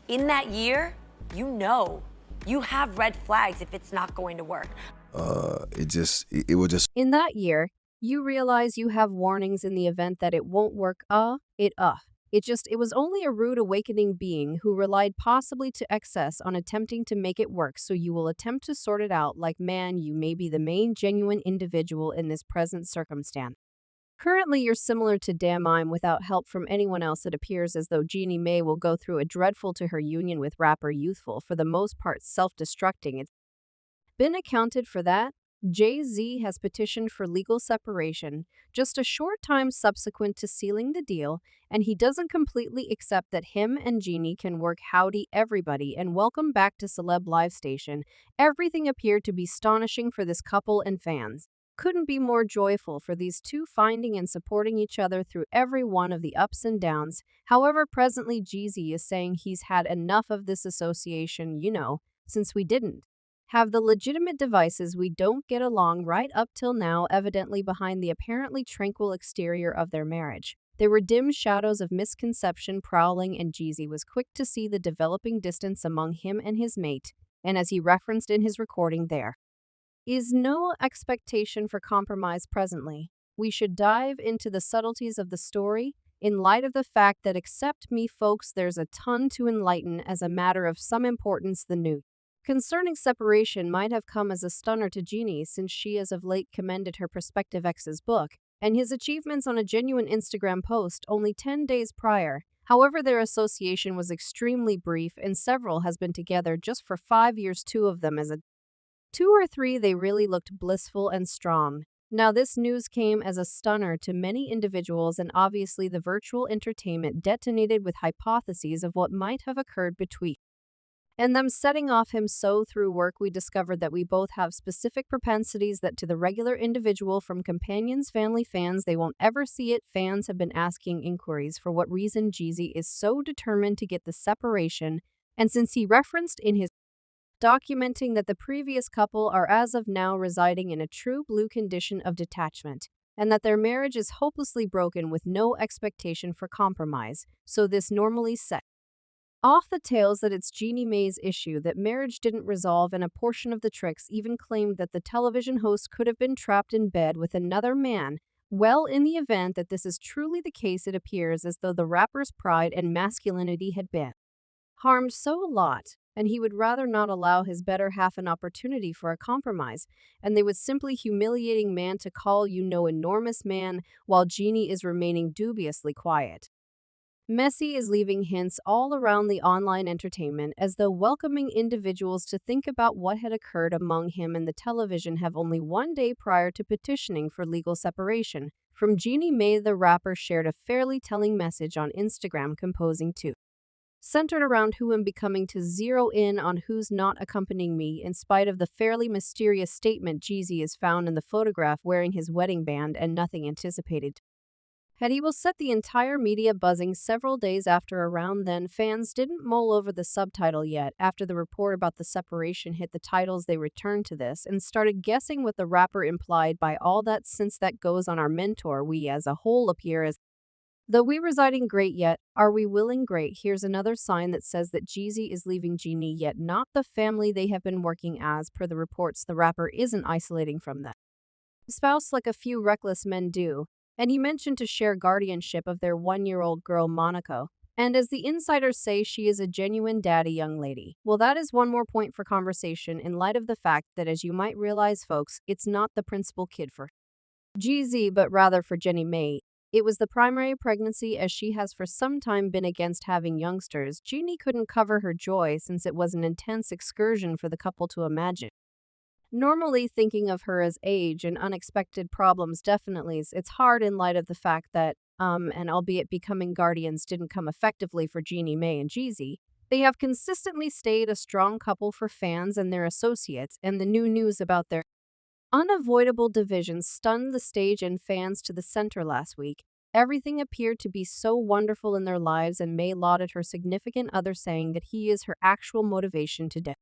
In that year, you have red flags if it's not going to work. It will just In that year, you realize you have warnings in the event that it won't work. It was only a rude awakening being who relied possibly to excess on attempting to make it work, so you will attempt to sort it out like, man, you may be the main genuine individual in this present circumstance. Currently, you're similar to Jeannie Mai without help from anyone else. It appears as though Jeannie Mai will go through a dreadful to her union with rapper Youthful, for the most part self-destructing. It's been accounted for that. Jay-Z has petitioned for legal separation just a short time subsequent to sealing the deal, and he doesn't completely accept that him and Jeannie can work. Howdy everybody, and welcome back to Celeb Live Station. Everything appeared to be astonishing for this couple, and fans couldn't be more joyful for these two finding and supporting each other through every one of the ups and downs. However, presently Jeezy is saying he's had enough of this association, since we didn't have the legitimate devices, we don't get along right up till now. Evidently, behind the apparently tranquil exterior of their marriage, there were dim shadows of misconception prowling, and Jeezy was quick to see the developing distance among him and his mate. And as he referenced in his recording, there is no expectation for compromise presently. We should dive into the subtleties of the story in light of the fact that, accept me folks, there's a ton to enlighten as a matter of some importance. The news concerning separation might have come as a stunner to Jeannie, since she as of late commended her prospective ex's book and his achievements on a genuine Instagram post only 10 days prior. However, their association was extremely brief, and several has been together just for 5 years, two of them as a 2 or 3 they really looked blissful and strong. Now this news came as a stunner to many individuals, and obviously the virtual entertainment detonated with hypotheses of what might have occurred between and them setting off him. So through work we discovered that we both have specific propensities that to the regular individual, from companions, family, fans, they won't ever see it. Fans have been asking inquiries for what reason Jeezy is so determined to get the separation, and since he referenced in his documenting that the previous couple are as of now residing in a true blue condition of detachment, and that their marriage is hopelessly broken with no expectation for compromise, so this normally set off the tales that it's Jeannie Mai's issue that marriage didn't resolve, and a portion of the tricks even claimed that the television host could have been trapped in bed with another man. Well, in the event that this is truly the case, it appears as though the rapper's pride and masculinity had been harmed so a lot, and he would rather not allow his better half an opportunity for a compromise, and they would simply humiliating man to call enormous man, while Jeannie is remaining dubiously quiet. Messi is leaving hints all around the online entertainment, as though welcoming individuals to think about what had occurred among him and the television have only 1 day prior to petitioning for legal separation. From Jeannie Mai, the rapper shared a fairly telling message on Instagram, composing to centered around who am becoming to zero in on who's not accompanying me. In spite of the fairly mysterious statement, Jeezy is found in the photograph wearing his wedding band, and nothing anticipated had he will set the entire media buzzing several days after. Around then, fans didn't mull over the subtitle yet. After the report about the separation hit the titles, they returned to this and started guessing what the rapper implied by all that. Since that goes on our mentor, we as a whole appear as though we residing great, yet are we willing great. Here's another sign that says that Jeezy is leaving Jeannie, yet not the family they have been working. As per the reports, the rapper isn't isolating from the spouse like a few reckless men do, and he mentioned to share guardianship of their 1-year-old girl Monaco. And as the insiders say, she is a genuine daddy young lady. Well, that is one more point for conversation in light of the fact that, as you might realize folks, it's not the principal kid for Jeezy, but rather for Jeannie Mai. It was the primary pregnancy, as she has for some time been against having youngsters. Jeannie couldn't cover her joy, since it was an intense excursion for the couple to imagine. Normally thinking of her as age and unexpected problems, definitely it's hard in light of the fact that, and albeit becoming guardians didn't come effectively for Jeannie Mai and Jeezy, they have consistently stayed a strong couple for fans and their associates, and the new news about their unavoidable division stunned the stage and fans to the center last week. Everything appeared to be so wonderful in their lives, and May lauded her significant other, saying that he is her actual motivation to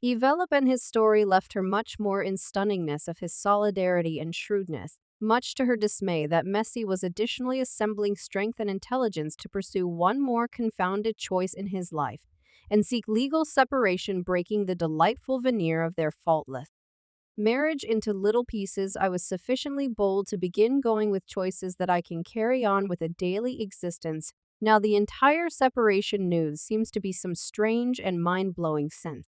develop, and his story left her much more in stunningness of his solidarity and shrewdness. Much to her dismay, that Messi was additionally assembling strength and intelligence to pursue one more confounded choice in his life. and seek legal separation, breaking the delightful veneer of their faultless marriage into little pieces. I was sufficiently bold to begin going with choices that I can carry on with a daily existence. Now, the entire separation news seems to be some strange and mind-blowing sense.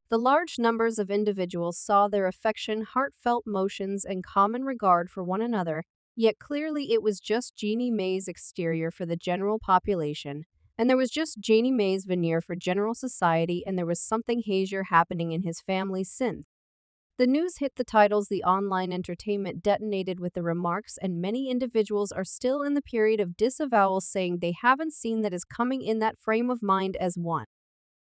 The large numbers of individuals saw their affection, heartfelt motions, and common regard for one another, yet clearly it was just Jeannie Mai's exterior for the general population, and there was just Jeannie Mai's veneer for general society, and there was something hazier happening in his family since. The news hit the titles, the online entertainment detonated with the remarks, and many individuals are still in the period of disavowal, saying they haven't seen that is coming in that frame of mind. As one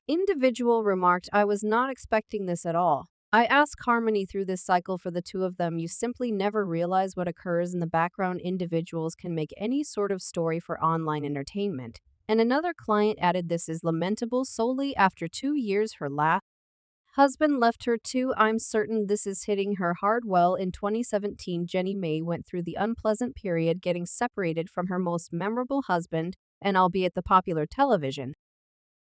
individual remarked, "I was not expecting this at all. I ask harmony through this cycle for the two of them. You simply never realize what occurs in the background. Individuals can make any sort of story for online entertainment." And another client added, "This is lamentable solely after 2 years her last husband left her too. I'm certain this is hitting her hard." Well, in 2017, Jeannie Mai went through the unpleasant period getting separated from her most memorable husband, and albeit the popular television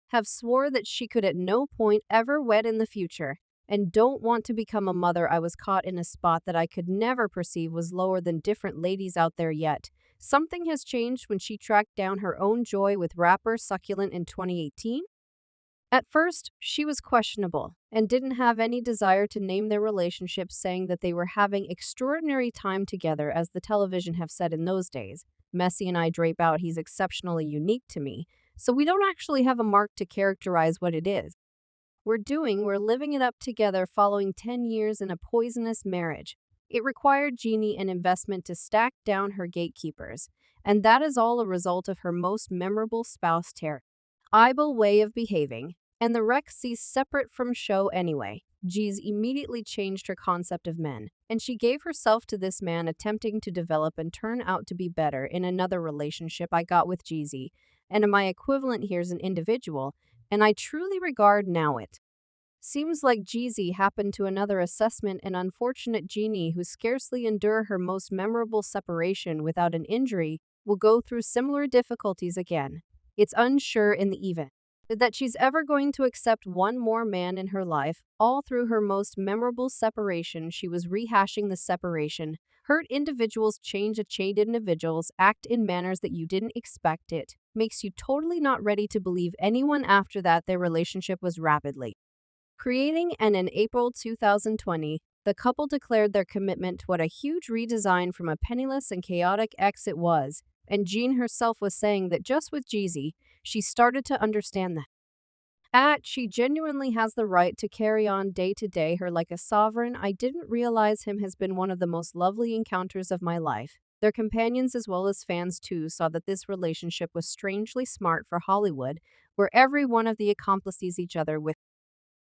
have swore that she could at no point ever wed in the future, and don't want to become a mother. I was caught in a spot that I could never perceive was lower than different ladies out there yet. Something has changed when she tracked down her own joy with rapper Succulent in 2018. At first, she was questionable and didn't have any desire to name their relationship, saying that they were having extraordinary time together, as the television have said in those days. "Messi and I drape out, he's exceptionally unique to me, so we don't actually have a mark to characterize what it is we're living it up together following 10 years in a poisonous marriage. It required Jeannie an investment to stack down her gatekeepers, and that is all a result of her most memorable spouse terrible way of behaving, and the wreck ceased separate from show anyway. Jeezy immediately changed her concept of men, and she gave herself to this man, attempting to develop and turn out to be better in another relationship I got with Jeezy, and my equivalent here's an individual, and I truly regard now it seems like Jeezy happened to another assessment, an unfortunate Jeannie who scarcely endure her most memorable separation without an injury will go through similar difficulties again. It's unsure in the event that she's ever going to accept one more man in her life. All through her most memorable separation, she was rehashing the separation. Hurt individuals change, individuals act in manners that you didn't expect. It makes you totally not ready to believe anyone after that. Their relationship was rapidly creating, and in April 2020, the couple declared their commitment. What a huge redesign from a penniless and chaotic ex it was. And Jean herself was saying that just with Jeezy, she started to understand that she genuinely has the right to carry on day to day her like a sovereign. "I didn't realize him has been one of the most lovely encounters of my life." Their companions as well as fans too saw that this relationship was strangely smart for Hollywood, where every one of the accomplices each other with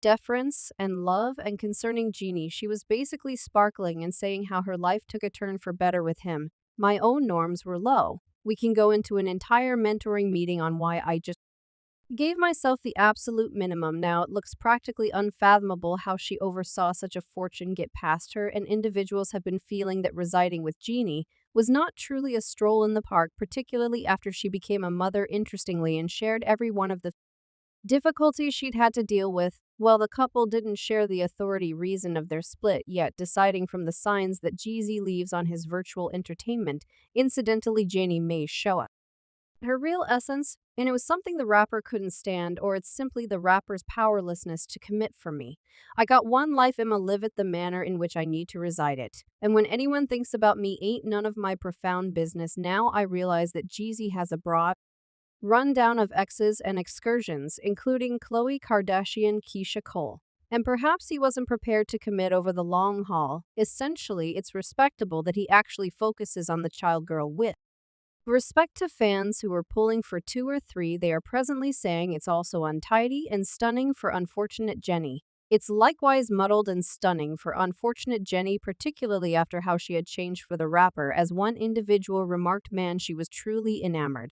deference and love. And concerning Jeannie, she was basically sparkling and saying how her life took a turn for better with him. "My own norms were low. We can go into an entire mentoring meeting on why I just gave myself the absolute minimum. Now it looks practically unfathomable how she oversaw such a fortune get past her, and individuals have been feeling that residing with Jeannie was not truly a stroll in the park, particularly after she became a mother, interestingly, and shared every one of the difficulties she'd had to deal with. Well, the couple didn't share the authority reason of their split, yet deciding from the signs that Jeezy leaves on his virtual entertainment. Incidentally, Jeannie Mai show up her real essence, and it was something the rapper couldn't stand, or it's simply the rapper's powerlessness to commit. For me, I got one life, I'ma live it the manner in which I need to reside it. And when anyone thinks about me, ain't none of my profound business. Now I realize that Jeezy has a broad rundown of exes and excursions, including Khloe Kardashian, Keisha Cole. And perhaps he wasn't prepared to commit over the long haul. Essentially, it's respectable that he actually focuses on the child girl with respect to fans who were pulling for 2 or 3. They are presently saying it's also untidy and stunning for unfortunate Jenny. It's likewise muddled and stunning for unfortunate Jenny, particularly after how she had changed for the rapper. As one individual remarked, "Man, she was truly enamored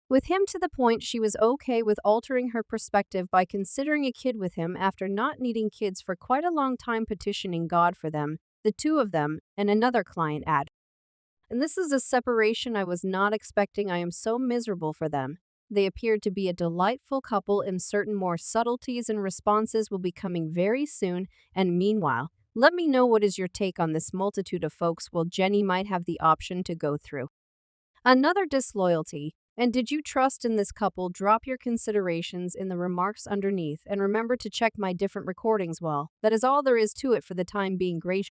with him to the point she was okay with altering her perspective by considering a kid with him after not needing kids for quite a long time, petitioning God for them, the two of them." And another client added, "And this is a separation I was not expecting. I am so miserable for them. They appeared to be a delightful couple, and certain more subtleties and responses will be coming very soon. And meanwhile, let me know what is your take on this multitude of folks will Jeannie might have the option to go through. Another disloyalty. And did you trust in this couple? Drop your considerations in the remarks underneath, and remember to check my different recordings well. That is all there is to it for the time being. Great.